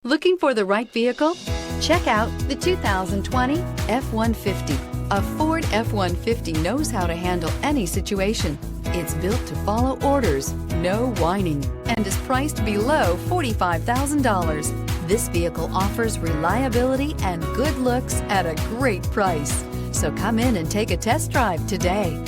Looking for the right vehicle? Check out the 2020 F-150. A Ford F-150 knows how to handle any situation. It's built to follow orders, no whining, and is priced below $45,000. This vehicle offers reliability and good looks at a great price. So come in and take a test drive today.